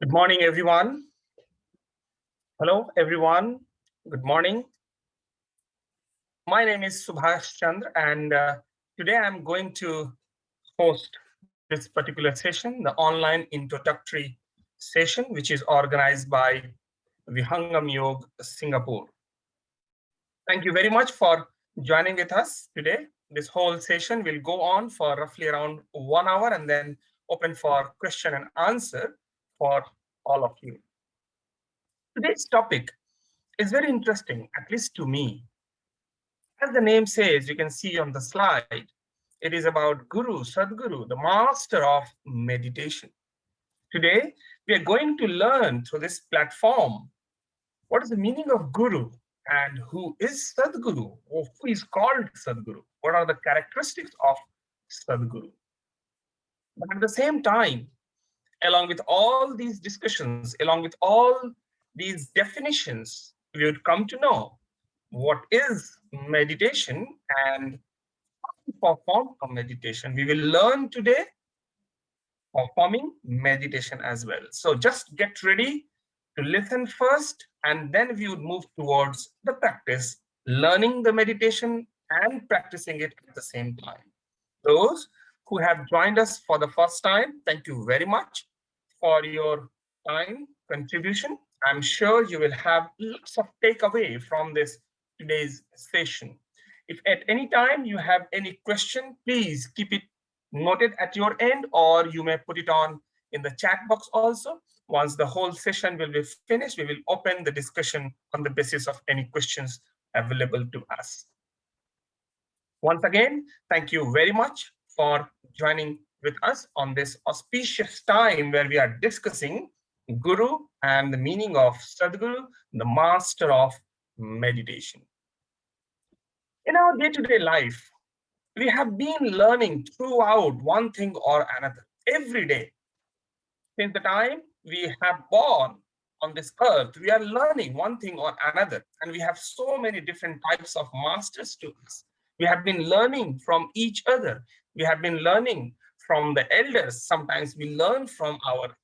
Good morning, everyone. Hello, everyone. Good morning. My name is Subhash Chandra, and today I'm going to host this particular session, the online introductory session, which is organized by Vihangam Yog Singapore. Thank you very much for joining with us today. This whole session will go on for roughly around 1 hour and then open for question and answer for all of you. Today's topic is very interesting, at least to me. As the name says, you can see on the slide, it is about Guru, Sadguru, the master of meditation. Today, we are going to learn through this platform what is the meaning of Guru and who is Sadguru, or who is called Sadguru, what are the characteristics of Sadguru. But at the same time, along with all these discussions, along with all these definitions, we would come to know what is meditation and how to perform a meditation. We will learn today performing meditation as well. So just get ready to listen first, and then we would move towards the practice, learning the meditation and practicing it at the same time. Those who have joined us for the first time, thank you very much for your time contribution. I'm sure you will have lots of takeaway from this today's session. If at any time you have any question, please keep it noted at your end, or you may put it on in the chat box also. Once the whole session will be finished, we will open the discussion on the basis of any questions available to us. Once again, thank you very much for joining with us on this auspicious time where we are discussing Guru and the meaning of Sadguru, the master of meditation. In our day-to-day life, we have been learning throughout one thing or another every day. Since the time we have born on this earth, we are learning one thing or another, and we have so many different types of masters to us. We have been learning from each other. We have been learning from the elders. Sometimes we learn from our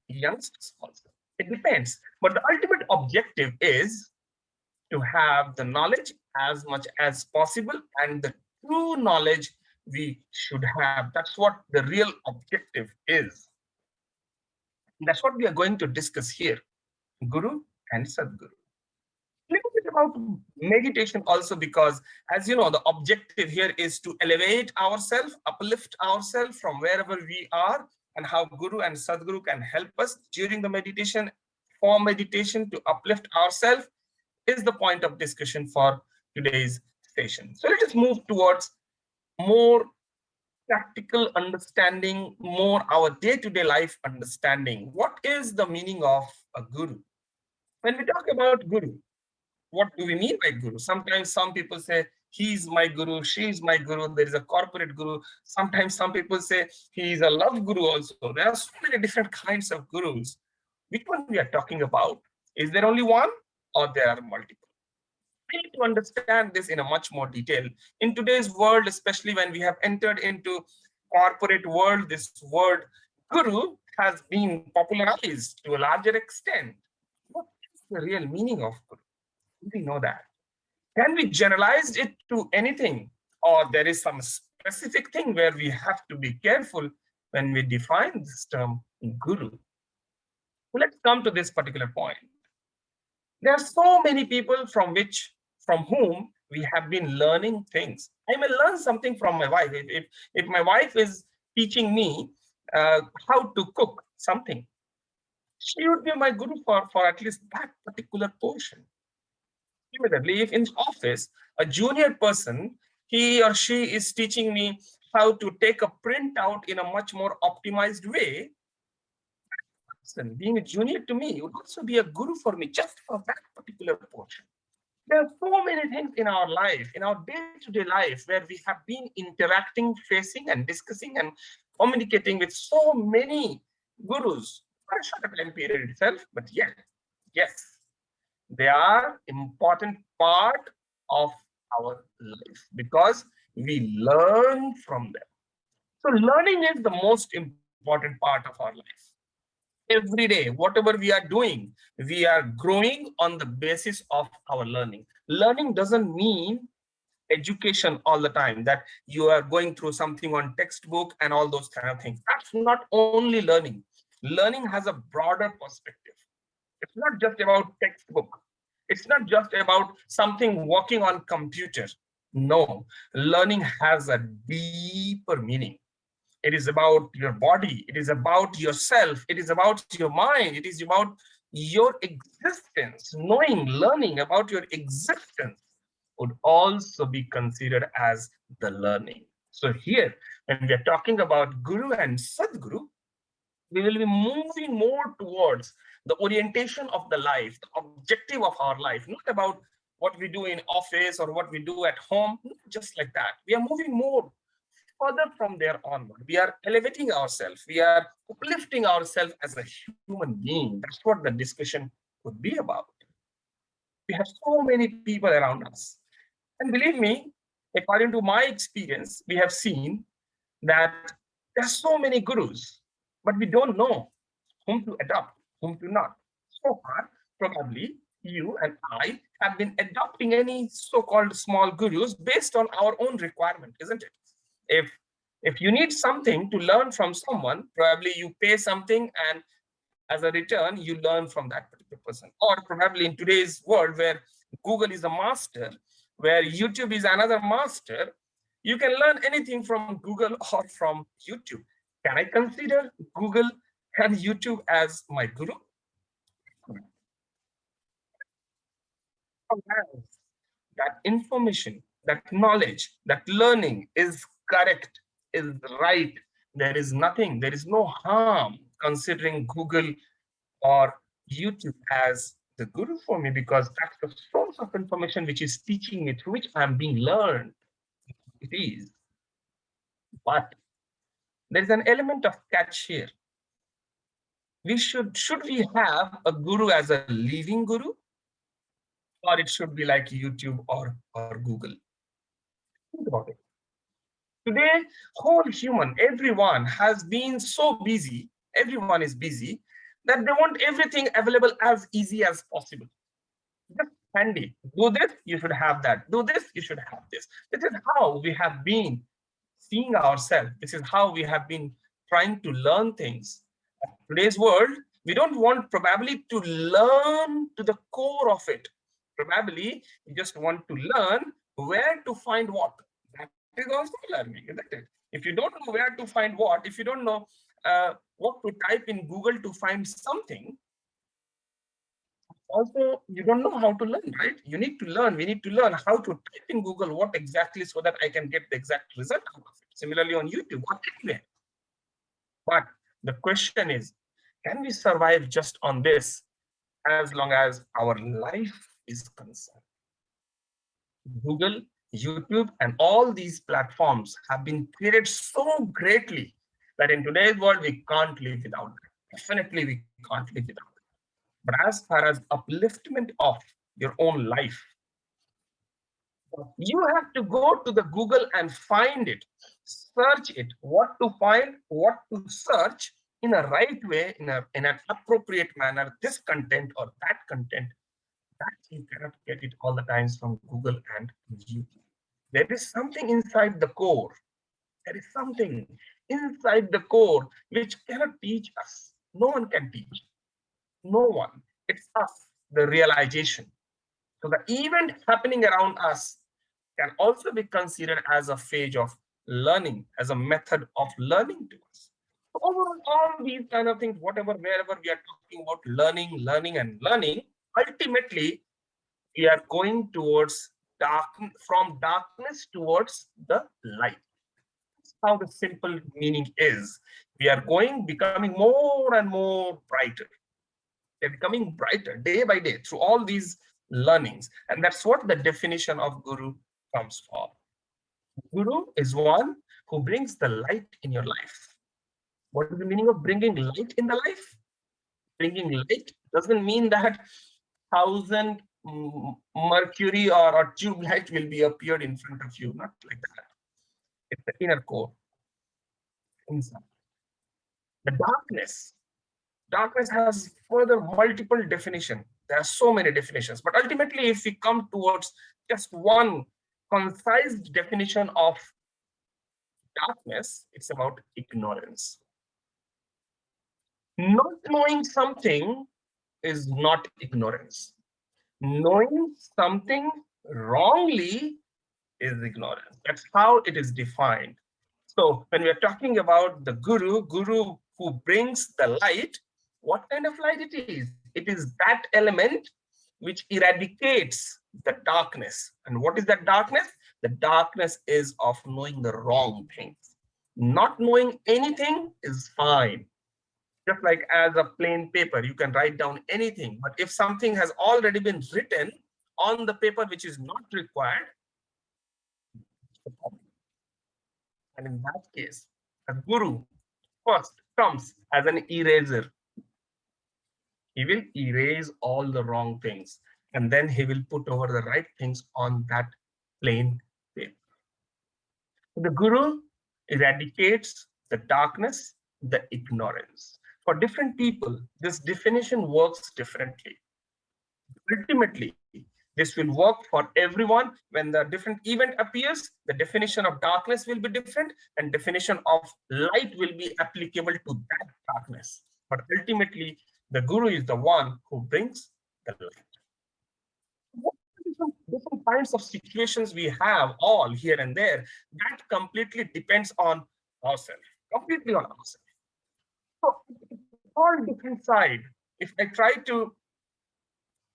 youngsters also. It depends. But the ultimate objective is to have the knowledge as much as possible, and the true knowledge we should have. That's what the real objective is. That's what we are going to discuss here, Guru and Sadguru. A little bit about meditation also, because as you know, the objective here is to elevate ourselves, uplift ourselves from wherever we are, and how Guru and Sadguru can help us during the meditation, for meditation to uplift ourselves is the point of discussion for today's session. So let us move towards more practical understanding, more our day-to-day life understanding. What is the meaning of a Guru? When we talk about Guru, what do we mean by Guru? Sometimes some people say, he's my Guru, she's my Guru, there is a corporate Guru. Sometimes some people say, he's a love Guru also. There are so many different kinds of Gurus. Which one we are talking about? Is there only one, or there are multiple? We need to understand this in a much more detail. In today's world, especially when we have entered into corporate world, this word Guru has been popularized to a larger extent. What is the real meaning of Guru? We know that. Can we generalize it to anything, or there is some specific thing where we have to be careful when we define this term Guru? Let's come to this particular point. There are so many people from whom we have been learning things. I may learn something from my wife. If my wife is teaching me how to cook something, she would be my Guru for at least that particular portion. Similarly, if in office, a junior person, he or she is teaching me how to take a printout in a much more optimized way, being a junior to me would also be a Guru for me just for that particular portion. There are so many things in our life, in our day-to-day life, where we have been interacting, facing, and discussing and communicating with so many Gurus for a short time period itself. But yet, yes, they are important part of our life because we learn from them. So learning is the most important part of our life. Every day, whatever we are doing, we are growing on the basis of our learning. Learning doesn't mean education all the time, that you are going through something on textbook and all those kind of things. That's not only learning. Learning has a broader perspective. It's not just about textbook. It's not just about something working on computer. No, learning has a deeper meaning. It is about your body. It is about yourself. It is about your mind. It is about your existence. Knowing, learning about your existence would also be considered as the learning. So here, when we are talking about Guru and Sadguru, we will be moving more towards the orientation of the life, the objective of our life, not about what we do in office or what we do at home, just like that. We are moving more further from there onward. We are elevating ourselves. We are uplifting ourselves as a human being. That's what the discussion would be about. We have so many people around us. And believe me, according to my experience, we have seen that there are so many gurus, but we don't know whom to adopt, whom to not. So far, probably you and I have been adopting any so-called small gurus based on our own requirement, isn't it? If if you need something to learn from someone, probably you pay something and as a return, you learn from that particular person. Or probably in today's world where Google is a master, where YouTube is another master, you can learn anything from Google or from YouTube. Can I consider Google and YouTube as my guru? That information, that knowledge, that learning is correct, is right. There is nothing, there is no harm considering Google or YouTube as the guru for me, because that's the source of information which is teaching me, through which I'm being learned. It is. But there is an element of catch here. We should we have a guru as a living guru, or it should be like YouTube or Google? Think about it. Today, whole human, everyone has been so busy, everyone is busy, that they want everything available as easy as possible. Just handy. Do this, you should have that. Do this, you should have this. This is how we have been seeing ourselves. This is how we have been trying to learn things. Today's world, we don't want probably to learn to the core of it. Probably we just want to learn where to find what. That is also learning, isn't it? If you don't know where to find what, if you don't know what to type in Google to find something, also you don't know how to learn, right? You need to learn. We need to learn how to type in Google what exactly, so that I can get the exact result out of it. Similarly on YouTube, what anywhere. But the question is, can we survive just on this as long as our life is concerned? Google, YouTube, and all these platforms have been created so greatly that in today's world, we can't live without them. Definitely, we can't live without them. But as far as upliftment of your own life, you have to go to the Google and find it, search it, what to find, what to search in a right way, in an appropriate manner, this content or that content. That you cannot get it all the times from Google and YouTube. There is something inside the core. There is something inside the core which cannot teach us. No one can teach. No one. It's us, the realization. So the event happening around us can also be considered as a phase of learning, as a method of learning to us. So overall, all these kind of things, whatever, wherever we are talking about learning, learning, and learning, ultimately, we are going towards from darkness towards the light. That's how the simple meaning is. We are becoming more and more brighter. They're becoming brighter day by day through all these learnings. And that's what the definition of guru comes from. Guru is one who brings the light in your life. What is the meaning of bringing light in the life? Bringing light doesn't mean that 1,000 mercury or tube light will be appeared in front of you, not like that. It's the inner core, inside. The darkness Darkness has further multiple definitions. There are so many definitions, but ultimately, if we come towards just one concise definition of darkness, it's about ignorance. Not knowing something is not ignorance. Knowing something wrongly is ignorance. That's how it is defined. So when we are talking about the guru who brings the light, what kind of light it is? It is that element which eradicates the darkness. And what is that darkness? The darkness is of knowing the wrong things. Not knowing anything is fine. Just like as a plain paper, you can write down anything. But if something has already been written on the paper which is not required, and in that case, a guru first comes as an eraser. He will erase all the wrong things, and then he will put over the right things on that plain paper. The guru eradicates the darkness, the ignorance. For different people, this definition works differently. Ultimately, this will work for everyone. When the different event appears, the definition of darkness will be different, and definition of light will be applicable to that darkness. But ultimately, the guru is the one who brings the light. What different kinds of situations we have all here and there, that completely depends on ourselves, completely on ourselves. So all different side. If I try to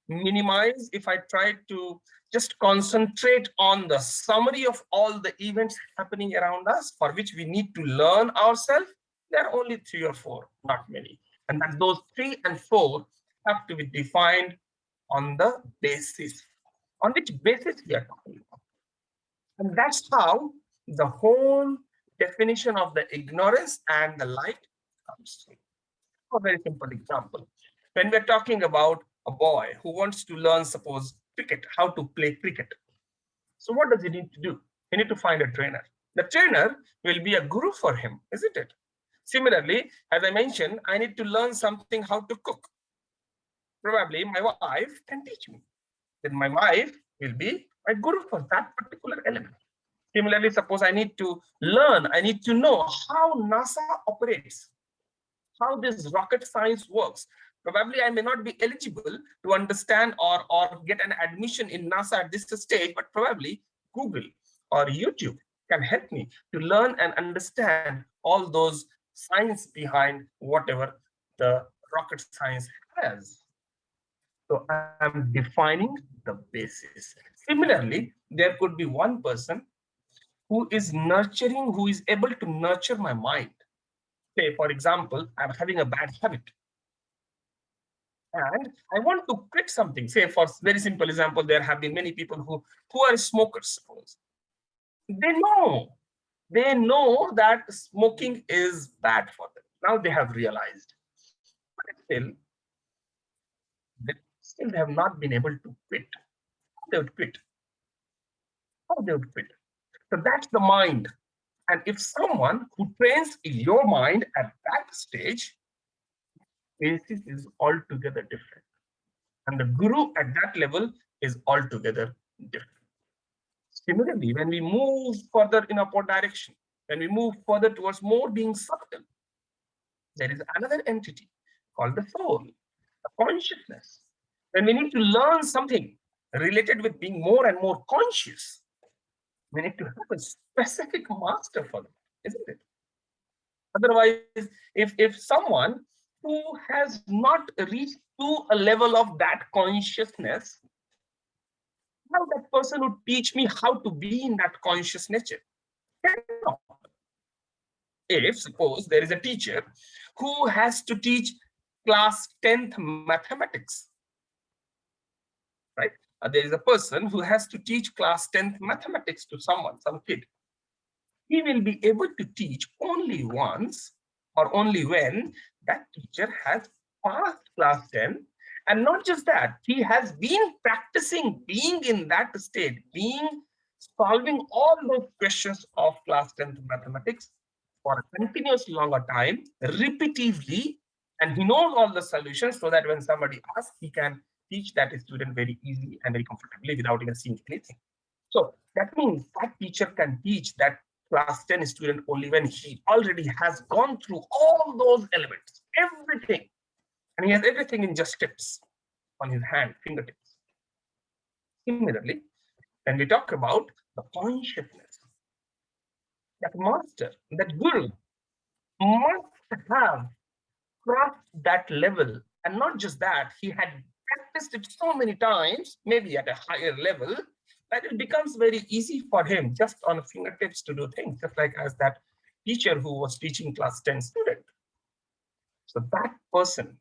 minimize, if I try to just concentrate on the summary of all the events happening around us for which we need to learn ourselves, there are only 3 or 4, not many. And that those 3 and 4 have to be defined on the basis. On which basis we are talking about. And that's how the whole definition of the ignorance and the light comes through. A very simple example. When we're talking about a boy who wants to learn, suppose, cricket, how to play cricket. So what does he need to do? He need to find a trainer. The trainer will be a guru for him, isn't it? Similarly, as I mentioned, I need to learn something how to cook. Probably my wife can teach me. Then my wife will be my guru for that particular element. Similarly, suppose I need to learn, I need to know how NASA operates, how this rocket science works. Probably I may not be eligible to understand or get an admission in NASA at this stage, but probably Google or YouTube can help me to learn and understand all those science behind whatever the rocket science has. So I'm defining the basis. Similarly, there could be one person who is nurturing, who is able to nurture my mind. Say, for example, I'm having a bad habit and I want to quit something. Say, for very simple example, there have been many people who are smokers, suppose. They know that smoking is bad for them. Now they have realized, but still they have not been able to quit. How they would quit? How they would quit? So that's the mind. And if someone who trains your mind at that stage, basis is altogether different. And the guru at that level is altogether different. Similarly, when we move further in upward direction, when we move further towards more being subtle, there is another entity called the soul, the consciousness. When we need to learn something related with being more and more conscious, we need to have a specific master for that, isn't it? Otherwise, if someone who has not reached to a level of that consciousness, how that person would teach me how to be in that conscious nature? Cannot. If suppose there is a teacher who has to teach class 10th mathematics, right? There is a person who has to teach class 10th mathematics to someone, some kid. He will be able to teach only once or only when that teacher has passed class 10. And not just that, he has been practicing being in that state, solving all those questions of class 10th mathematics for a continuous longer time, repetitively, And he knows all the solutions so that when somebody asks, he can teach that student very easily and very comfortably without even seeing anything. So that means that teacher can teach that class 10 student only when he already has gone through all those elements, everything. And he has everything in just tips on his hand, fingertips. Similarly, when we talk about the consciousness, that master, that guru must have crossed that level. And not just that, he had practiced it so many times, maybe at a higher level, that it becomes very easy for him just on fingertips to do things, just like as that teacher who was teaching class 10 student. So that person,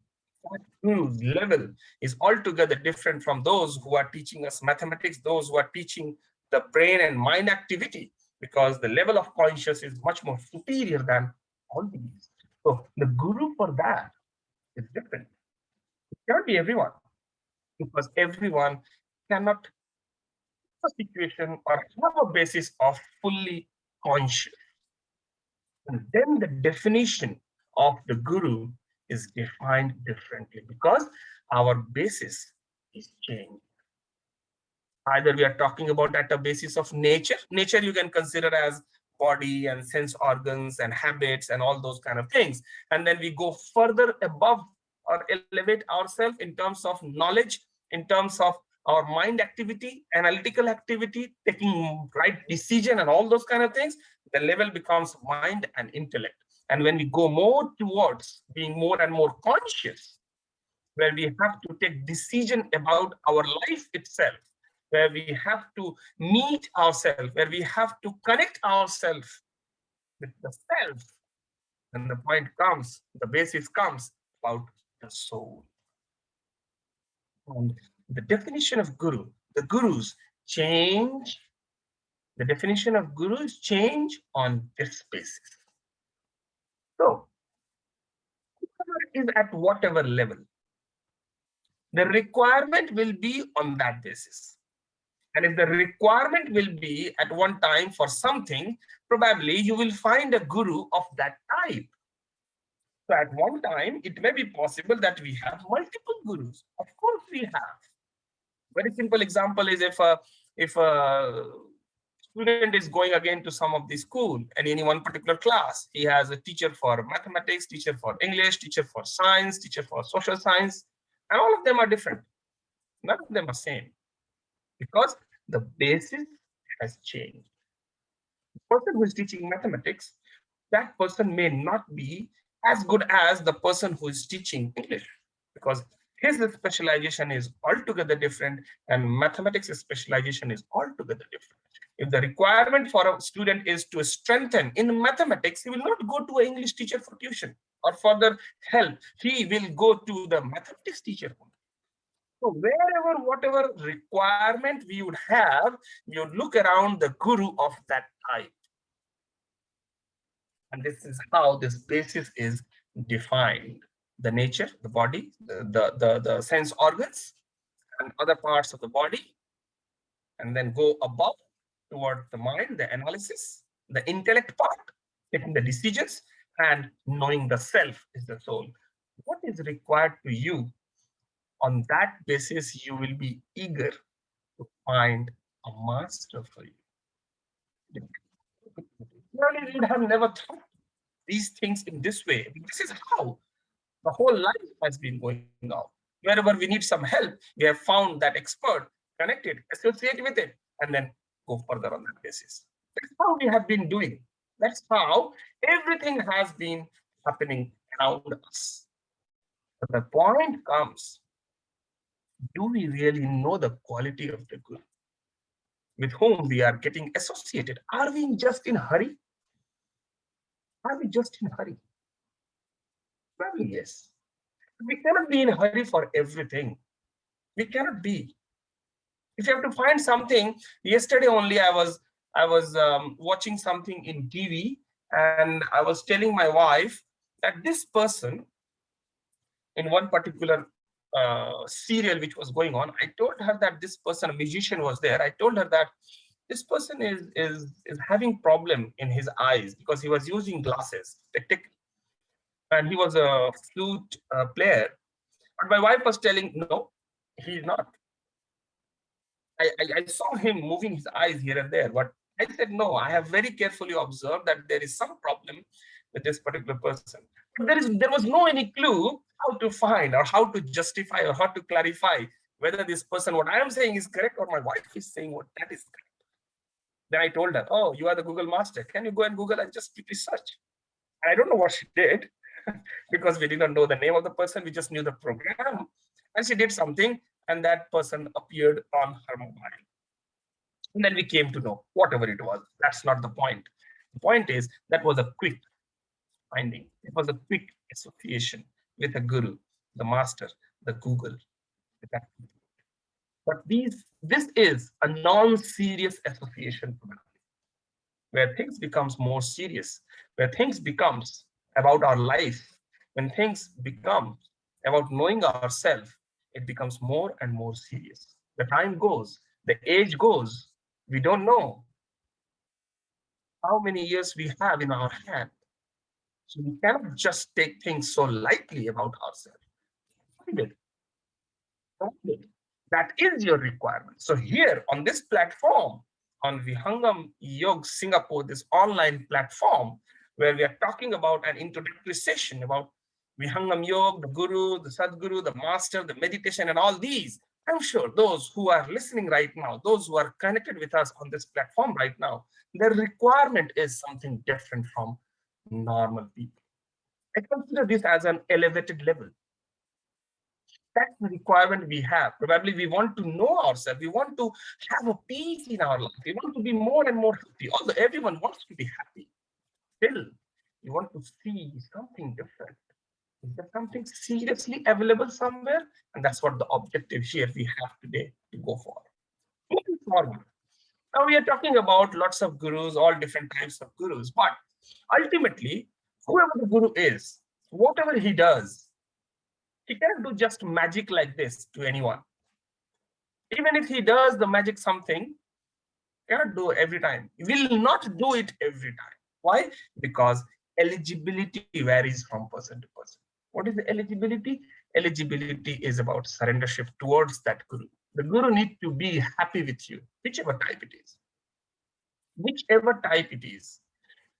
that guru's level is altogether different from those who are teaching us mathematics, those who are teaching the brain and mind activity, because the level of conscious is much more superior than all these. So the guru for that is different. It cannot be everyone, because everyone cannot have a situation or have a basis of fully conscious. And then the definition of the guru is defined differently because our basis is changed. Either we are talking about at a basis of nature. Nature you can consider as body and sense organs and habits and all those kind of things. And then we go further above or elevate ourselves in terms of knowledge, in terms of our mind activity, analytical activity, taking right decision and all those kind of things. The level becomes mind and intellect. And when we go more towards being more and more conscious, where we have to take decision about our life itself, where we have to meet ourselves, where we have to connect ourselves with the self. And the point comes, the basis comes about the soul. And the definition of guru, the gurus change, the definition of gurus change on this basis. So, whoever is at whatever level, the requirement will be on that basis. And if the requirement will be at one time for something, probably you will find a guru of that type. So at one time, it may be possible that we have multiple gurus. Of course we have. Very simple example is if a student is going again to some of the school and in one particular class, he has a teacher for mathematics, teacher for English, teacher for science, teacher for social science, and all of them are different. None of them are same because the basis has changed. The person who is teaching mathematics, that person may not be as good as the person who is teaching English because his specialization is altogether different and mathematics specialization is altogether different. If the requirement for a student is to strengthen in mathematics, he will not go to an English teacher for tuition or further help. He will go to the mathematics teacher. So wherever, whatever requirement we would have, we would look around the guru of that type. And this is how this basis is defined. The nature, the body, the sense organs, and other parts of the body, and then go above toward the mind, the analysis, the intellect part, taking the decisions, and knowing the self is the soul. What is required to you? On that basis, you will be eager to find a master for you. Clearly, you would have never thought these things in this way. This is how the whole life has been going on. Wherever we need some help, we have found that expert, connect it, associate with it, and then go further on that basis. That's how we have been doing. That's how everything has been happening around us. But the point comes, do we really know the quality of the guru with whom we are getting associated? Are we just in a hurry? Are we just in a hurry? Probably yes. We cannot be in a hurry for everything. We cannot be. If you have to find something, yesterday only I was watching something in TV and I was telling my wife that this person in one particular serial which was going on, I told her that this person, a musician, was there. I told her that this person is having problem in his eyes because he was using glasses. and he was a flute player. But my wife was telling, no, he's not. I saw him moving his eyes here and there, but I said, no, I have very carefully observed that there is some problem with this particular person. But there was no any clue how to find or how to justify or how to clarify whether this person, what I am saying is correct or my wife is saying what that is correct. Then I told her, oh, you are the Google master. Can you go and Google and just quickly search? And I don't know what she did because we did not know the name of the person. We just knew the program. And she did something and that person appeared on her mobile. And then we came to know whatever it was. That's not the point. The point is that was a quick finding. It was a quick association with a guru, the master, the Google. But this is a non-serious association where things becomes more serious, where things becomes about our life, when things become about knowing ourselves, it becomes more and more serious. The time goes, the age goes, we don't know how many years we have in our hand. So we cannot just take things so lightly about ourselves. That is your requirement. So here on this platform, on Vihangam Yog Singapore, this online platform, where we are talking about an introductory session about Vihangam Yoga, the Guru, the Sadguru, the Master, the meditation, and all these. I'm sure those who are listening right now, those who are connected with us on this platform right now, their requirement is something different from normal people. I consider this as an elevated level. That's the requirement we have. Probably we want to know ourselves. We want to have a peace in our life. We want to be more and more happy. Although everyone wants to be happy, still, you want to see something different. Is there something seriously available somewhere? And that's what the objective here we have today to go for. Moving forward. Now we are talking about lots of gurus, all different types of gurus, but ultimately, whoever the guru is, whatever he does, he cannot do just magic like this to anyone. Even if he does the magic something, cannot do every time. He will not do it every time. Why? Because eligibility varies from person to person. What is the eligibility? Eligibility is about surrendership towards that guru. The guru needs to be happy with you, whichever type it is. Whichever type it is.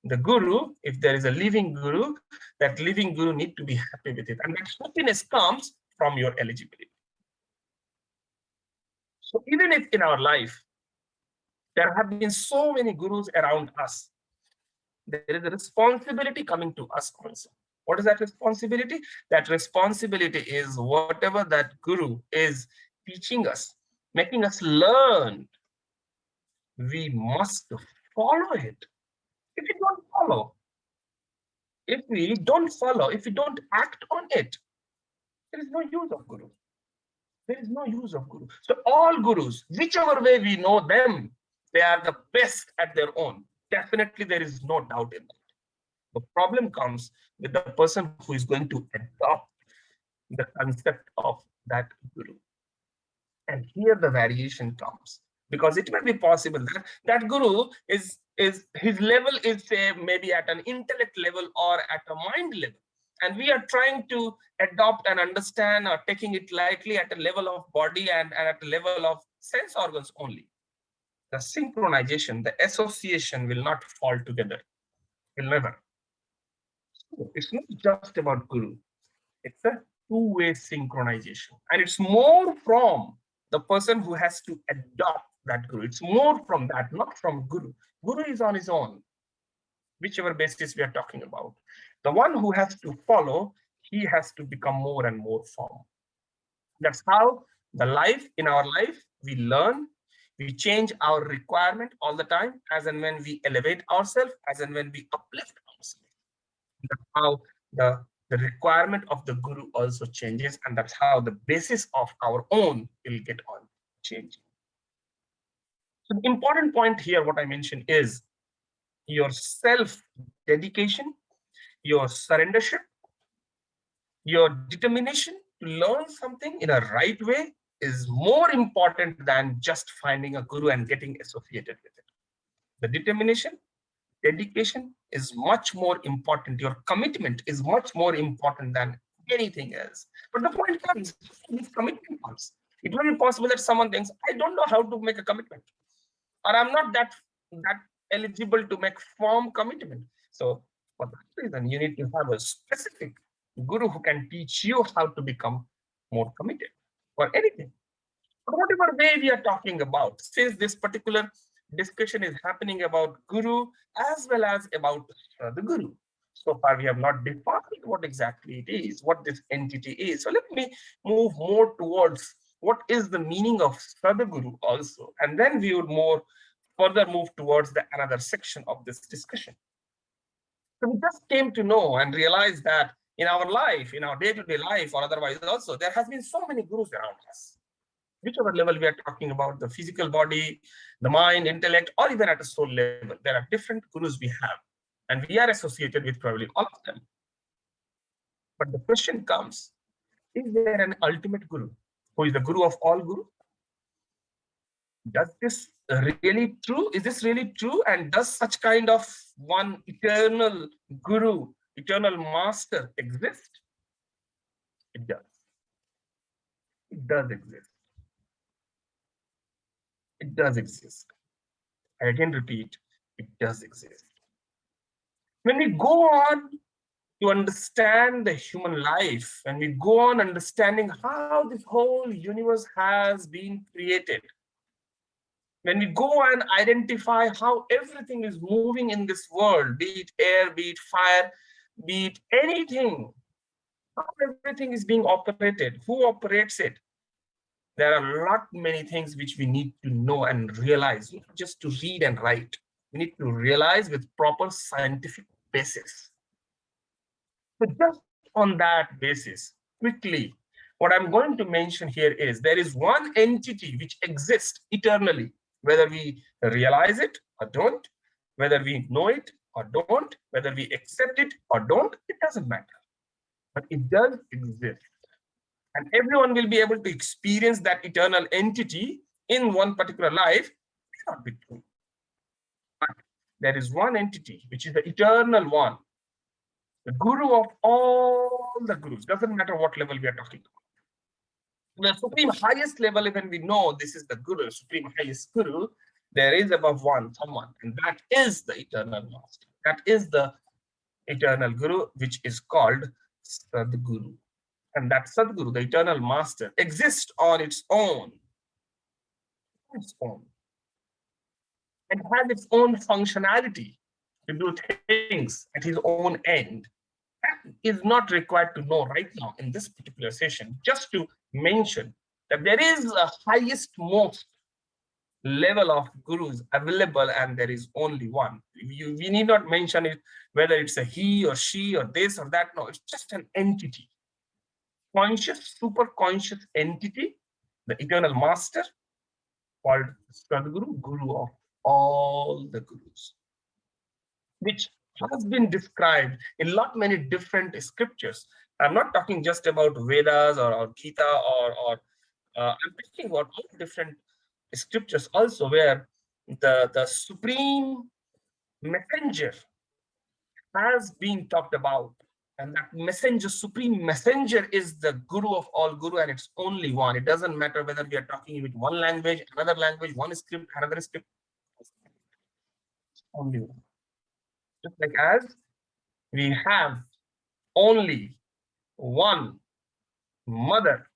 The guru, if there is a living guru, that living guru need to be happy with it. And that happiness comes from your eligibility. So even if in our life, there have been so many gurus around us, there is a responsibility coming to us also. What is that responsibility? That responsibility is whatever that guru is teaching us, making us learn, we must follow it. If we don't follow, if we don't act on it, there is no use of guru. There is no use of guru. So all gurus, whichever way we know them, they are the best at their own. Definitely, there is no doubt in that. The problem comes with the person who is going to adopt the concept of that guru. And here the variation comes, because it may be possible that that guru is his level is, say, maybe at an intellect level or at a mind level. And we are trying to adopt and understand or taking it lightly at a level of body and at a level of sense organs only. The synchronization, the association will not fall together. Will never. So it's not just about guru. It's a two-way synchronization. And it's more from the person who has to adopt that guru. It's more from that, not from guru. Guru is on his own, whichever basis we are talking about. The one who has to follow, he has to become more and more firm. That's how the life, in our life, we learn, we change our requirement all the time, as and when we elevate ourselves, as and when we uplift ourselves. That's how the requirement of the guru also changes, and that's how the basis of our own will get on changing. So the important point here, what I mentioned, is your self-dedication, your surrendership, your determination to learn something in a right way is more important than just finding a guru and getting associated with it. The determination, dedication is much more important. Your commitment is much more important than anything else. But the point comes, this commitment comes. It will be possible that someone thinks, I don't know how to make a commitment, or I'm not that eligible to make firm commitment. So for that reason, you need to have a specific guru who can teach you how to become more committed for anything. But whatever way we are talking about, since this particular discussion is happening about guru as well as about the guru. So far, we have not defined what exactly it is, what this entity is. So let me move more towards what is the meaning of Sadguru also, and then we would further move towards the another section of this discussion. So we just came to know and realize that in our life, in our day-to-day life, or otherwise also, there has been so many gurus around us. Whichever level we are talking about, the physical body, the mind, intellect, or even at a soul level, there are different gurus we have, and we are associated with probably all of them. But the question comes, is there an ultimate guru who is the guru of all gurus? Does this really true? Is this really true? And does such kind of one eternal guru, eternal master exist? It does. It does exist. It does exist. I again repeat, it does exist. When we go on to understand the human life, when we go on understanding how this whole universe has been created, when we go and identify how everything is moving in this world, be it air, be it fire, be it anything, how everything is being operated, who operates it, there are a lot many things which we need to know and realize, not just to read and write. We need to realize with proper scientific basis. So just on that basis, quickly, what I'm going to mention here is there is one entity which exists eternally, whether we realize it or don't, whether we know it or don't, whether we accept it or don't, it doesn't matter. But it does exist. And everyone will be able to experience that eternal entity in one particular life. It may not be true. But there is one entity which is the eternal one, the guru of all the gurus. Doesn't matter what level we are talking about. The supreme highest level, even we know this is the guru, supreme highest guru, there is above someone, and that is the eternal master. That is the eternal guru, which is called Sadguru. And that Sadguru, the eternal master, exists on its own. And has its own functionality to do things at his own end. That is not required to know right now in this particular session, just to mention that there is a highest most level of gurus available, and there is only one. We need not mention it, whether it's a he or she or this or that. No, it's just an entity. Conscious, super conscious entity, the eternal master, called Sadguru, guru of all the gurus, which has been described in lot many different scriptures. I'm not talking just about Vedas or Gita or I'm talking about all different scriptures also, where the supreme messenger has been talked about. And that messenger, supreme messenger, is the guru of all guru, and it's only one. It doesn't matter whether we are talking with one language, another language, one script, another script. Only one. Just like as we have only one mother,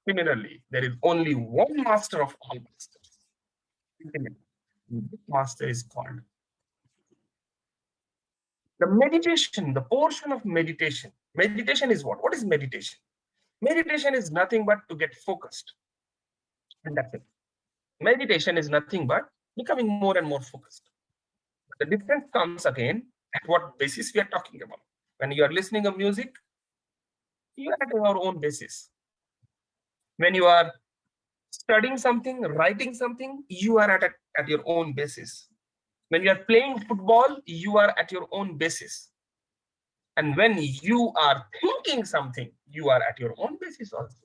similarly, there is only one master of all masters. This master is called the meditation, the portion of meditation. Meditation is what? What is meditation? Meditation is nothing but to get focused. And that's it. Meditation is nothing but becoming more and more focused. But the difference comes again at what basis we are talking about. When you are listening to music, you are at your own basis. When you are studying something, writing something, you are at your own basis. When you are playing football, you are at your own basis. And when you are thinking something, you are at your own basis also.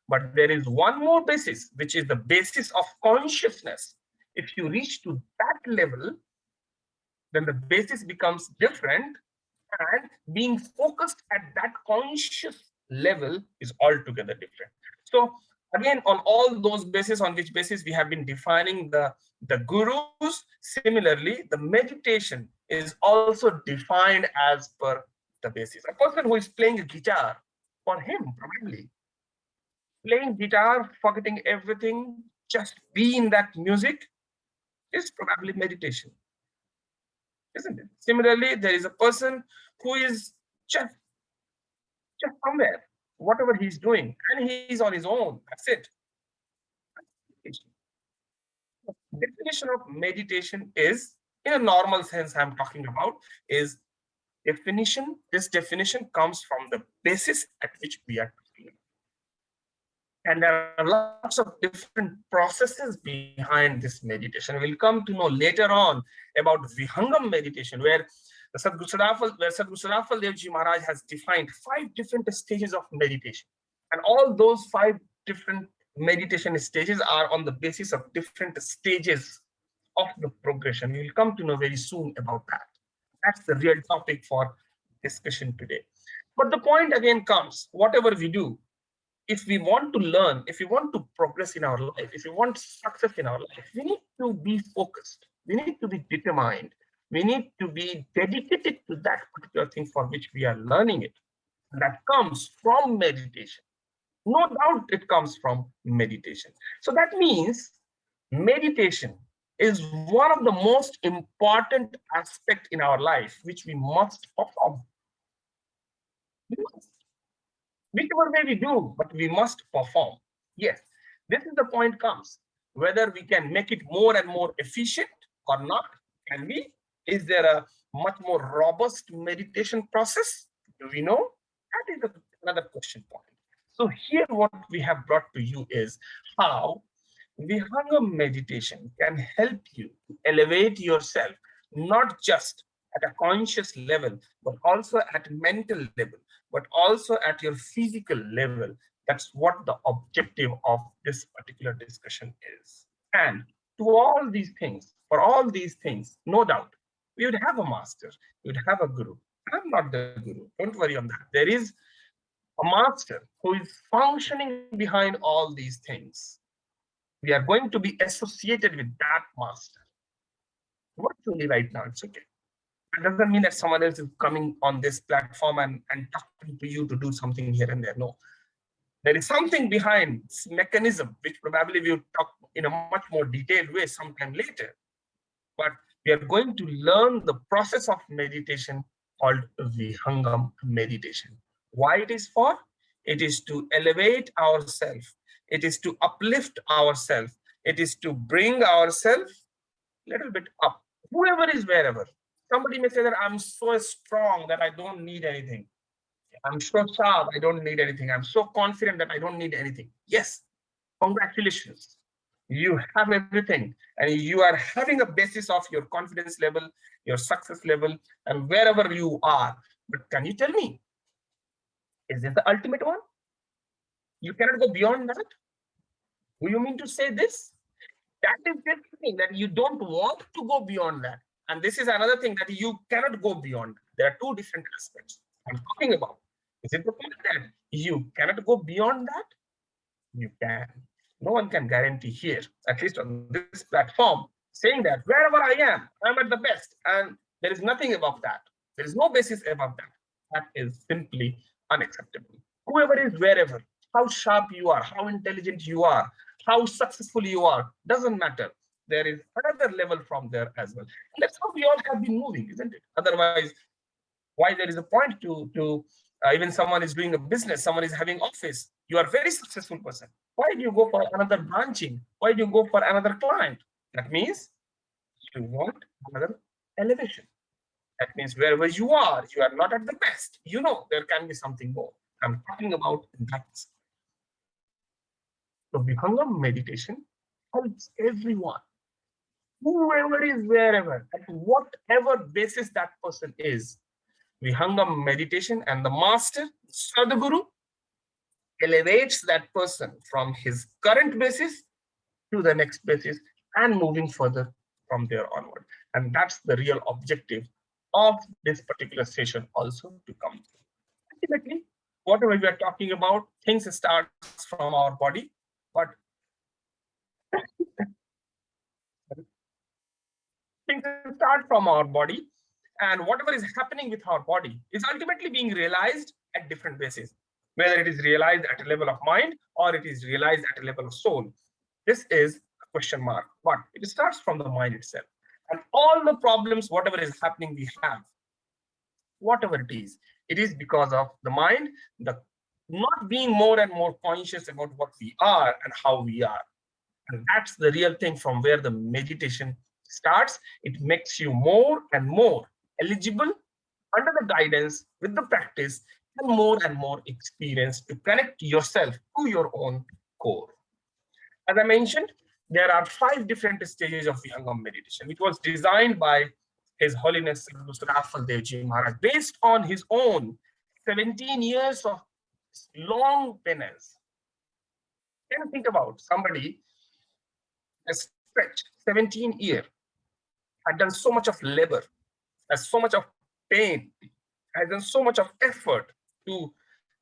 But there is one more basis, which is the basis of consciousness. If you reach to that level, then the basis becomes different, and being focused at that conscious level is altogether different. So again, on all those bases on which basis we have been defining the gurus, similarly the meditation is also defined as per the basis. A person who is playing a guitar, for him probably playing guitar, forgetting everything, just be in that music is probably meditation, isn't it? Similarly, there is a person who is just just somewhere, whatever he's doing, and he's on his own. That's it. Definition of meditation is, in a normal sense, I'm talking about, is definition. This definition comes from the basis at which we are talking. And there are lots of different processes behind this meditation. We'll come to know later on about Vihangam meditation, where Sadguru Sadafal Devji Maharaj has defined 5 different stages of meditation. And all those 5 different meditation stages are on the basis of different stages of the progression. We will come to know very soon about that. That's the real topic for discussion today. But the point again comes, whatever we do, if we want to learn, if we want to progress in our life, if we want success in our life, we need to be focused. We need to be determined. We need to be dedicated to that particular thing for which we are learning it. And that comes from meditation. No doubt it comes from meditation. So that means meditation is one of the most important aspects in our life, which we must perform. We must. Whichever way we do, but we must perform. Yes, this is the point comes. Whether we can make it more and more efficient or not, can we? Is there a much more robust meditation process? Do we know? That is another question point. So here what we have brought to you is how Vihangam meditation can help you to elevate yourself, not just at a conscious level, but also at mental level, but also at your physical level. That's what the objective of this particular discussion is. And to all these things, for all these things, no doubt, we would have a master, we would have a guru. I'm not the guru, don't worry on that. There is a master who is functioning behind all these things. We are going to be associated with that master. Virtually right now, it's okay. It doesn't mean that someone else is coming on this platform and talking to you to do something here and there. No. There is something behind this mechanism, which probably we will talk in a much more detailed way sometime later. But we are going to learn the process of meditation called Vihangam meditation. Why it is for? It is to elevate ourselves. It is to uplift ourselves. It is to bring ourselves a little bit up. Whoever is wherever. Somebody may say that I'm so strong that I don't need anything. I'm so sharp, I don't need anything. I'm so confident that I don't need anything. Yes, congratulations. You have everything, and you are having a basis of your confidence level, your success level, and wherever you are. But can you tell me, is this the ultimate one? You cannot go beyond that? Do you mean to say this? That is the thing, that you don't want to go beyond that. And this is another thing, that you cannot go beyond. There are 2 different aspects I'm talking about. Is it the point that you cannot go beyond that? You can. No one can guarantee here, at least on this platform, saying that wherever I am, I'm at the best. And there is nothing above that. There is no basis above that. That is simply unacceptable. Whoever is wherever, how sharp you are, how intelligent you are, how successful you are, doesn't matter. There is another level from there as well. And that's how we all have been moving, isn't it? Otherwise, why there is a point to even someone is doing a business, someone is having office, you are a very successful person. Why do you go for another branching? Why do you go for another client? That means you want another elevation. That means wherever you are not at the best. You know, there can be something more. I'm talking about that. So Vihangam meditation helps everyone, whoever is wherever, at whatever basis that person is. Vihangam meditation and the master, Sadguru, elevates that person from his current basis to the next basis and moving further from there onward. And that's the real objective of this particular session also to come. Ultimately, whatever we are talking about, things starts from our body, but things start from our body, and whatever is happening with our body is ultimately being realized at different bases, whether it is realized at a level of mind or it is realized at a level of soul. This is a question mark, but it starts from the mind itself. And all the problems, whatever is happening, we have, whatever it is because of the mind, the not being more and more conscious about what we are and how we are. And that's the real thing from where the meditation starts. It makes you more and more eligible under the guidance with the practice and more experience to connect yourself to your own core. As I mentioned, there are 5 different stages of Vihangam meditation. It was designed by His Holiness Sadguru Devji Maharaj based on his own 17 years of long penance. Can you think about somebody has stretched 17 years, had done so much of labor, has so much of pain, has done so much of effort to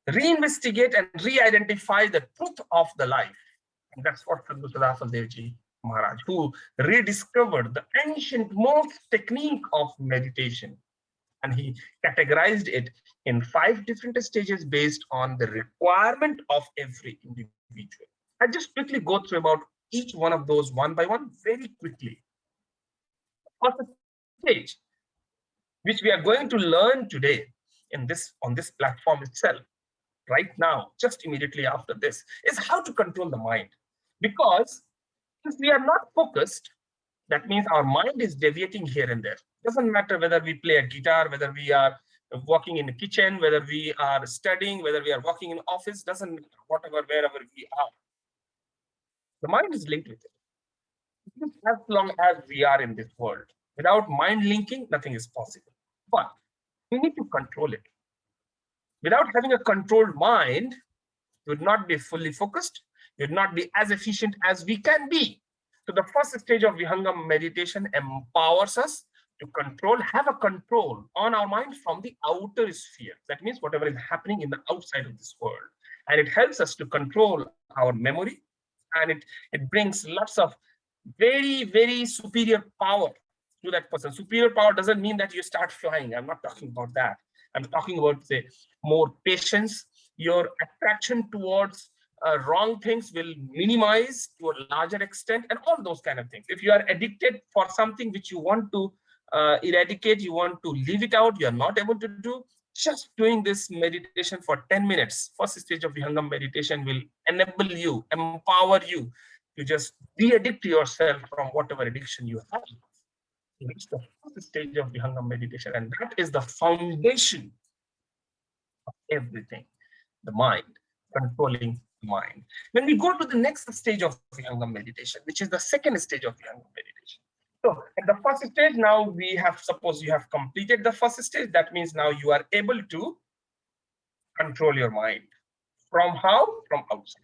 reinvestigate and re-identify the truth of the life. And that's what Sadguru Devji Maharaj, who rediscovered the ancient most technique of meditation. And he categorized it in 5 different stages based on the requirement of every individual. I just quickly go through about each one of those one by one very quickly. First stage, which we are going to learn today on this platform itself, right now, just immediately after this, is how to control the mind. Because if we are not focused, that means our mind is deviating here and there. Doesn't matter whether we play a guitar, whether we are walking in the kitchen, whether we are studying, whether we are walking in office, doesn't matter, whatever, wherever we are. The mind is linked with it. As long as we are in this world, without mind linking, nothing is possible. But we need to control it. Without having a controlled mind, you would not be fully focused, you would not be as efficient as we can be. So the first stage of Vihangam meditation empowers us to have a control on our mind from the outer sphere. That means whatever is happening in the outside of this world. And it helps us to control our memory. And it brings lots of very, very superior power to that person. Superior power doesn't mean that you start flying. I'm not talking about that. I'm talking about, say, more patience. Your attraction towards wrong things will minimize to a larger extent, and all those kind of things. If you are addicted for something which you want to eradicate, you want to leave it out, you are not able to do, just doing this meditation for 10 minutes, first stage of Vihangam meditation, will enable you, empower you to just de-addict yourself from whatever addiction you have. It's the first stage of Vihangam meditation, and that is the foundation of everything, the mind, controlling the mind. When we go to the next stage of Vihangam meditation, which is the second stage of Vihangam meditation. So at the first stage, now we have, suppose you have completed the first stage, that means now you are able to control your mind. From how? From outside.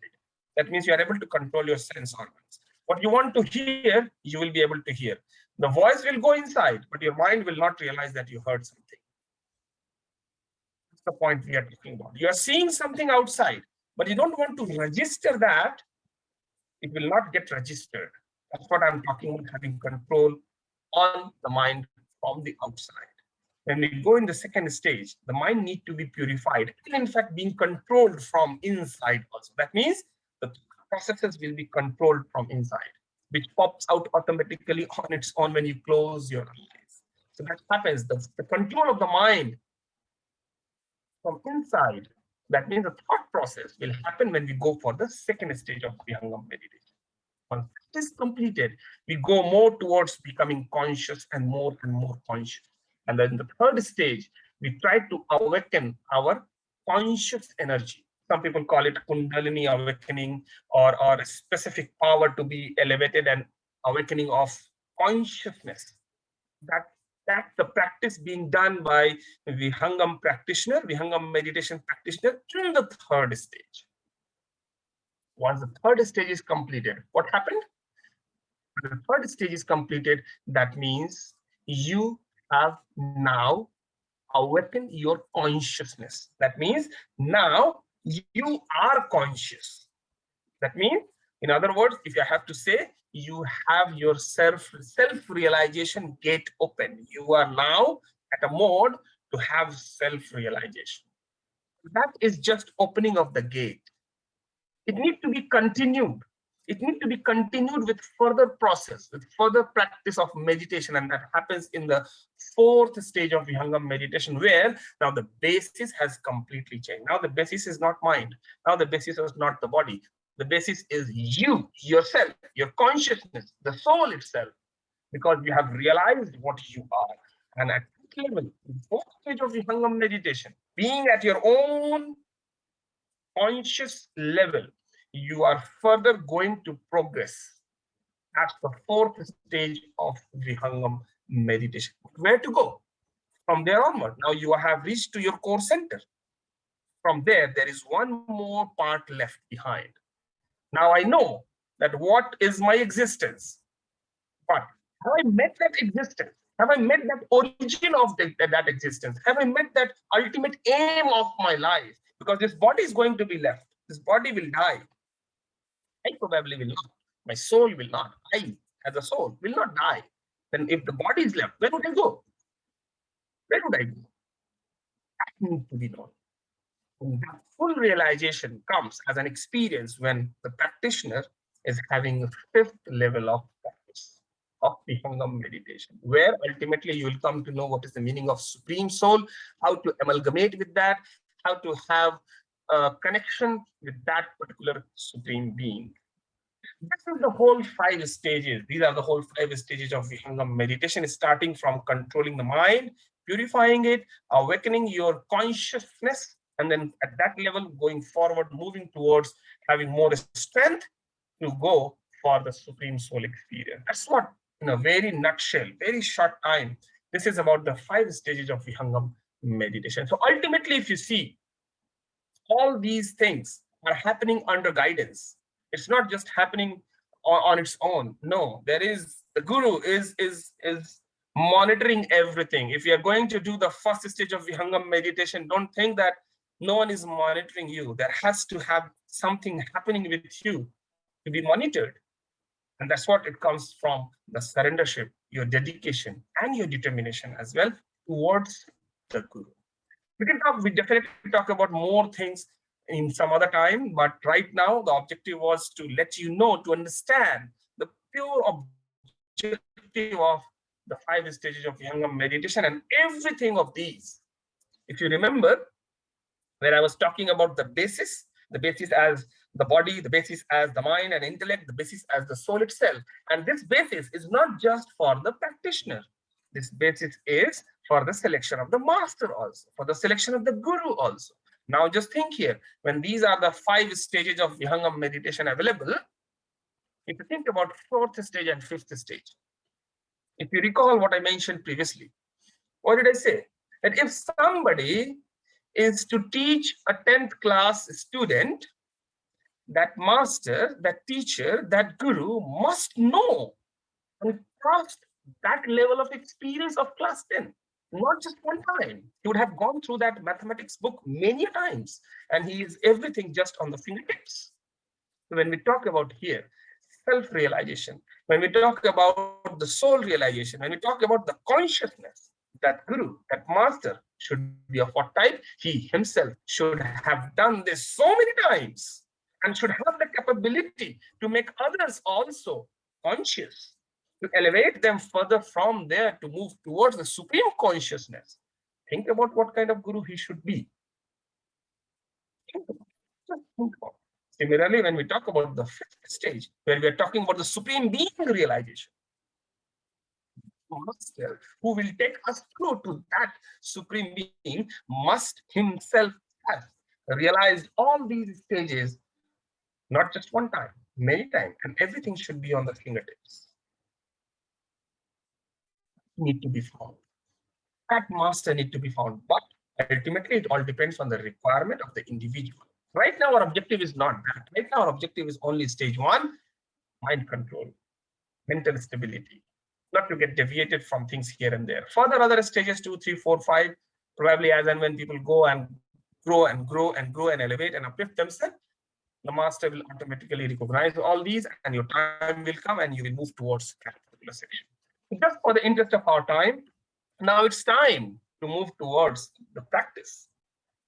That means you are able to control your sense organs. What you want to hear, you will be able to hear. The voice will go inside, but your mind will not realize that you heard something. That's the point we are talking about. You are seeing something outside, but you don't want to register that. It will not get registered. That's what I'm talking about, having control on the mind from the outside. When we go in the second stage, the mind needs to be purified and in fact being controlled from inside also. That means the processes will be controlled from inside, which pops out automatically on its own when you close your eyes. So that happens, the control of the mind from inside. That means the thought process will happen when we go for the second stage of Vihangam meditation. Once it is completed, we go more towards becoming conscious and more conscious. And then the third stage, we try to awaken our conscious energy. Some people call it Kundalini awakening, or a specific power to be elevated and awakening of consciousness. That's the practice being done by Vihangam practitioner, Vihangam meditation practitioner in the third stage. Once the third stage is completed, what happened? When the third stage is completed, that means you have now awakened your consciousness. That means now you are conscious. That means, in other words, if I have to say, you have your self-realization gate open. You are now at a mode to have self-realization. That is just opening of the gate. It needs to be continued. It needs to be continued with further process, with further practice of meditation. And that happens in the fourth stage of Vihangam meditation, where now the basis has completely changed. Now the basis is not mind. Now the basis is not the body. The basis is you, yourself, your consciousness, the soul itself, because you have realized what you are. And at that level, the fourth stage of Vihangam meditation, being at your own conscious level, you are further going to progress. That's the fourth stage of Vihangam meditation. Where to go? From there onward, now you have reached to your core center. From there is one more part left behind. Now I know that what is my existence, but have I met that existence? Have I met that origin of that existence? Have I met that ultimate aim of my life? Because this body is going to be left. This body will die. I probably will not. My soul will not. I, as a soul, will not die. Then if the body is left, where would I go? Where would I go? That needs to be known. And that full realization comes as an experience when the practitioner is having a fifth level of practice of Vihangam meditation, where ultimately you will come to know what is the meaning of Supreme Soul, how to amalgamate with that, how to have a connection with that particular Supreme Being. This is the whole 5 stages. These are the whole 5 stages of Vihangam meditation, starting from controlling the mind, purifying it, awakening your consciousness, and then at that level, going forward, moving towards having more strength to go for the Supreme Soul experience. That's what, in a very nutshell, very short time, this is about the 5 stages of Vihangam meditation. So ultimately, if you see, all these things are happening under guidance. It's not just happening on its own. No, there is, the Guru is monitoring everything. If you're going to do the first stage of Vihangam meditation, don't think that no one is monitoring you. There has to have something happening with you to be monitored. And that's what it comes from, the surrendership, your dedication, and your determination as well towards the Guru. We definitely talk about more things in some other time, but right now the objective was to let you know, to understand the pure objective of the 5 stages of Vihangam meditation and everything of these. If you remember, where I was talking about the basis as the body, the basis as the mind and intellect, the basis as the soul itself. And this basis is not just for the practitioner. This basis is for the selection of the master also, for the selection of the Guru also. Now just think here, when these are the 5 stages of Vihangam meditation available, if you think about 4th stage and 5th stage, if you recall what I mentioned previously, what did I say? That if somebody is to teach a 10th class student, that master, that teacher, that Guru must know and trust that level of experience of class 10. Not just one time. He would have gone through that mathematics book many times, and he is everything just on the fingertips. So when we talk about here, self-realization, when we talk about the soul realization, when we talk about the consciousness, that Guru, that master should be of what type? He himself should have done this so many times and should have the capability to make others also conscious, to elevate them further from there to move towards the supreme consciousness. Think about what kind of Guru he should be. Think about. Similarly, when we talk about the 5th stage, where we are talking about the supreme being realization, master who will take us through to that supreme being must himself have realized all these stages, not just one time, many times, and everything should be on the fingertips. Need to be found. That master need to be found, but ultimately it all depends on the requirement of the individual. Right now our objective is not that. Right now our objective is only stage 1, mind control, mental stability. not to get deviated from things here and there. Further, other stages 2, 3, 4, 5, probably as and when people go and grow and grow and grow and elevate and uplift themselves, the master will automatically recognize all these, and your time will come and you will move towards that particular section. Just for the interest of our time, now it's time to move towards the practice,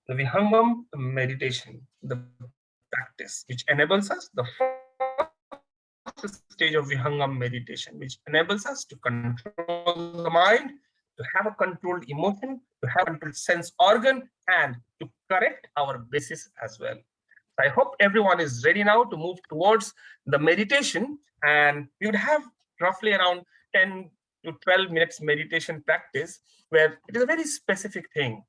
the Vihangam meditation, the practice, which enables us, the first stage of Vihangam meditation, which enables us to control the mind, to have a controlled emotion, to have a controlled sense organ, and to correct our basis as well. I hope everyone is ready now to move towards the meditation, and we would have roughly around 10 to 12 minutes meditation practice, where it is a very specific thing.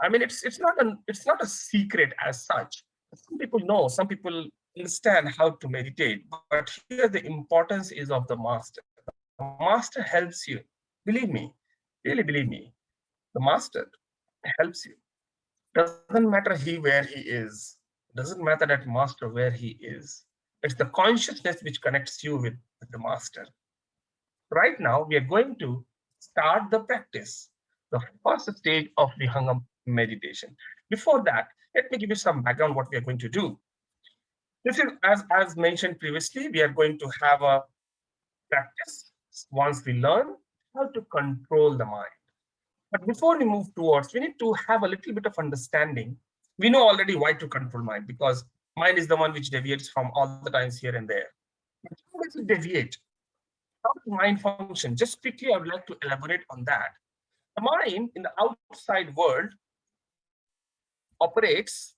I mean, it's not a secret as such. Some people know, some people understand how to meditate, but here the importance is of the master. The master helps you. Believe me, really believe me. The master helps you. Doesn't matter he where he is. Doesn't matter that master where he is. It's the consciousness which connects you with the master. Right now, we are going to start the practice, the first stage of Vihangam meditation. Before that, let me give you some background what we are going to do. This is, as mentioned previously, we are going to have a practice once we learn how to control the mind. But before we move towards, we need to have a little bit of understanding. We know already why to control mind, because mind is the one which deviates from all the times here and there. But how does it deviate? How does mind function? Just quickly, I would like to elaborate on that. The mind in the outside world operates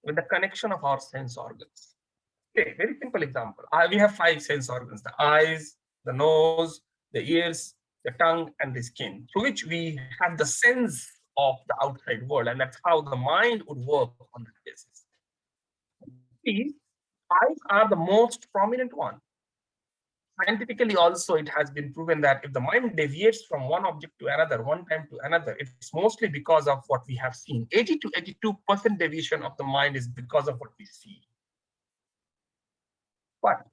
with the connection of our sense organs. Okay, very simple example. We have 5 sense organs: the eyes, the nose, the ears, the tongue, and the skin, through which we have the sense of the outside world, and that's how the mind would work on that basis. These eyes are the most prominent one. Scientifically also, it has been proven that if the mind deviates from one object to another, one time to another, it's mostly because of what we have seen. 80 to 82% deviation of the mind is because of what we see. But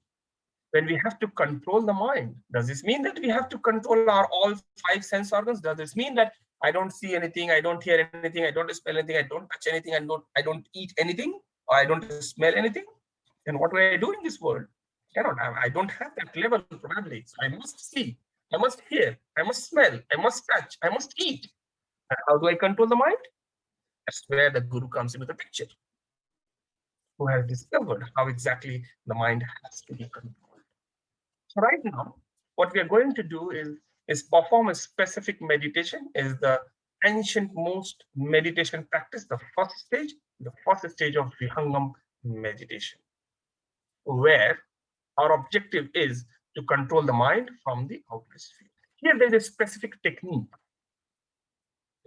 when we have to control the mind, does this mean that we have to control our all 5 sense organs? Does this mean that I don't see anything, I don't hear anything, I don't smell anything, I don't touch anything, I don't eat anything, or I don't smell anything? Then what do I do in this world? I don't have that level probably. So I must see, I must hear, I must smell, I must touch, I must eat. And how do I control the mind? That's where the guru comes into the picture, who has discovered how exactly the mind has to be controlled. So right now, what we are going to do is perform a specific meditation, is the ancient most meditation practice, the first stage of Vihangam meditation, where our objective is to control the mind from the outer sphere. Here there is a specific technique.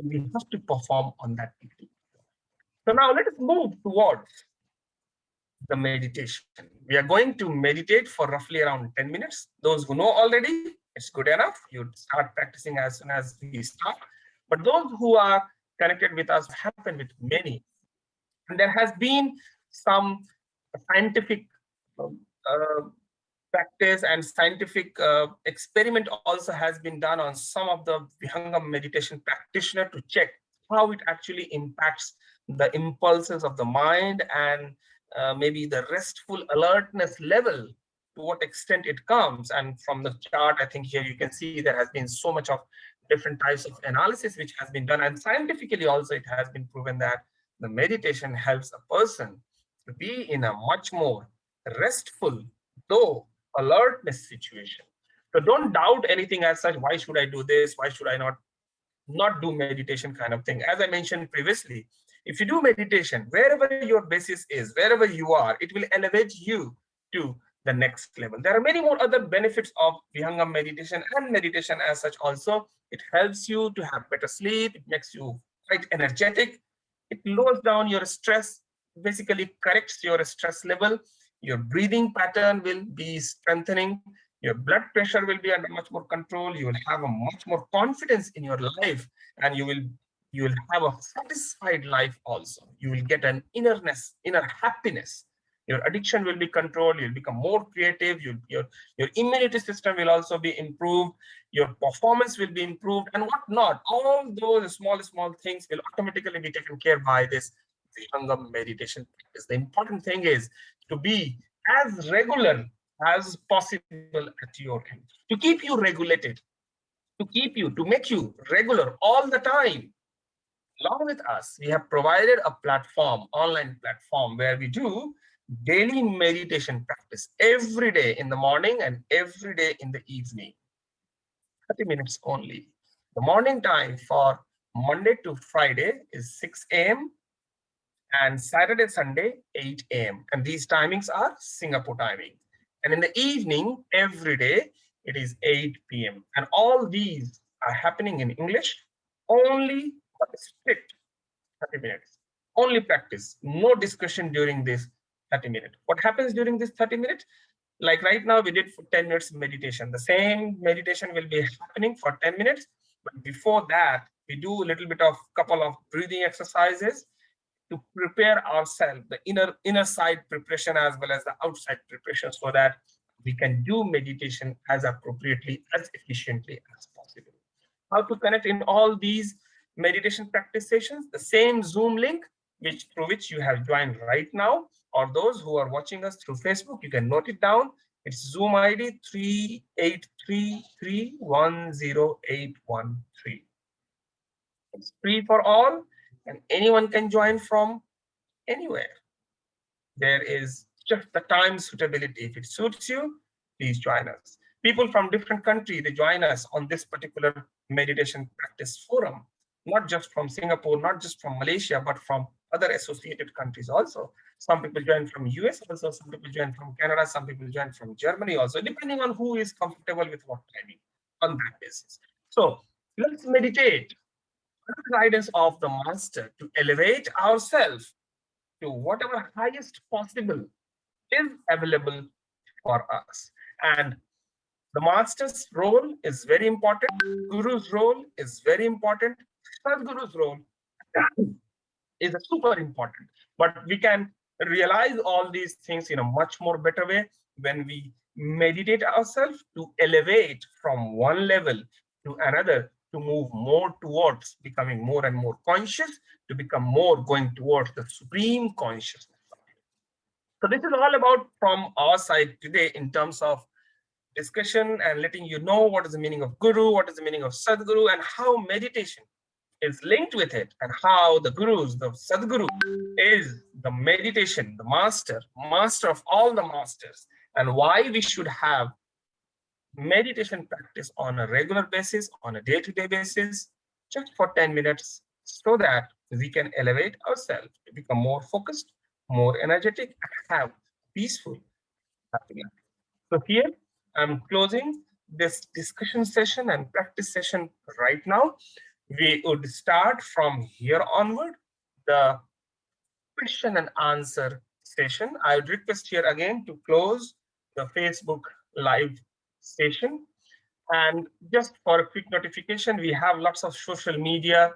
We have to perform on that technique. So now let us move towards the meditation. We are going to meditate for roughly around 10 minutes. Those who know already, it's good enough. You start practicing as soon as we start. But those who are connected with us happen with many. And there has been some scientific practice and scientific experiment also has been done on some of the Vihangam meditation practitioner to check how it actually impacts the impulses of the mind and maybe the restful alertness level, to what extent it comes. And from the chart, I think here you can see there has been so much of different types of analysis which has been done. And scientifically also, it has been proven that the meditation helps a person to be in a much more restful, though alertness situation. So don't doubt anything as such. Why should I do this? Why should I not do meditation kind of thing? As I mentioned previously, if you do meditation, wherever your basis is, wherever you are, it will elevate you to the next level. There are many more other benefits of Vihangam meditation and meditation as such also. It helps you to have better sleep. It makes you quite energetic. It lowers down your stress, basically corrects your stress level. Your breathing pattern will be strengthening. Your blood pressure will be under much more control. You will have a much more confidence in your life, and you will have a satisfied life also. You will get an inner happiness. Your addiction will be controlled. You'll become more creative. Your immunity system will also be improved. Your performance will be improved, and whatnot. All those small things will automatically be taken care by this Vihangam meditation practice. The important thing is to be as regular as possible at your end, to keep you regulated, to make you regular all the time. Along with us, we have provided a platform, online platform, where we do daily meditation practice every day in the morning and every day in the evening. 30 minutes only. The morning time for Monday to Friday is 6 a.m. and Saturday, Sunday, 8 a.m. And these timings are Singapore timing. And in the evening, every day, it is 8 p.m. And all these are happening in English only for a strict 30 minutes. Only practice, no discussion during this 30 minutes. What happens during this 30 minutes? Like right now, we did for 10 minutes meditation. The same meditation will be happening for 10 minutes. But before that, we do a little bit of couple of breathing exercises to prepare ourselves, the inner side preparation as well as the outside preparation, so that we can do meditation as appropriately, as efficiently as possible. How to connect in all these meditation practice sessions? The same Zoom link through which you have joined right now, or those who are watching us through Facebook, you can note it down. It's Zoom ID 383310813. It's free for all, and anyone can join from anywhere. There is just the time suitability. If it suits you, please join us. People from different countries, they join us on this particular meditation practice forum, not just from Singapore, not just from Malaysia, but from other associated countries also. Some people join from US also, some people join from Canada, some people join from Germany also, depending on who is comfortable with what timing on that basis. So let's meditate under the guidance of the master to elevate ourselves to whatever highest possible is available for us. And the master's role is very important. Guru's role is very important. Sadguru's role is super important. But we can realize all these things in a much more better way when we meditate ourselves to elevate from one level to another, to move more towards becoming more and more conscious, to become more going towards the supreme consciousness. So this is all about from our side today in terms of discussion and letting you know what is the meaning of Guru, what is the meaning of Sadguru, and how meditation is linked with it, and how the Gurus, the Sadguru, is the meditation, the master of all the masters, and why we should have meditation practice on a regular basis, on a day-to-day basis, just for 10 minutes, so that we can elevate ourselves to become more focused, more energetic, and have peaceful, happy life. So here, I'm closing this discussion session and practice session right now. We would start from here onward, the question and answer session. I would request here again to close the Facebook live session. And just for a quick notification, we have lots of social media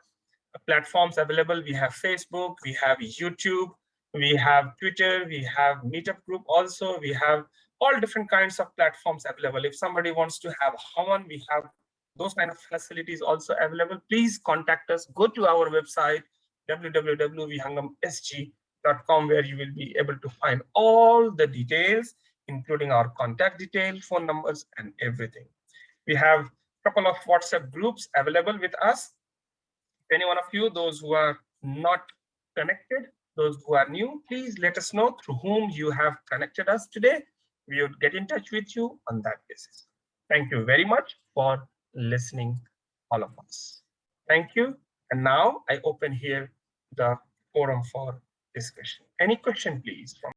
platforms available. We have Facebook, we have YouTube, we have Twitter, we have Meetup group also. We have all different kinds of platforms available. If somebody wants to have Havan, we have those kind of facilities also available. Please contact us. Go to our website, www.vihangamsg.com, where you will be able to find all the details, including our contact details, phone numbers, and everything. We have a couple of WhatsApp groups available with us. If any one of you, those who are not connected, those who are new, please let us know through whom you have connected us today. We would get in touch with you on that basis. Thank you very much for listening, all of us. Thank you. And now I open here the forum for discussion. Any question, please, from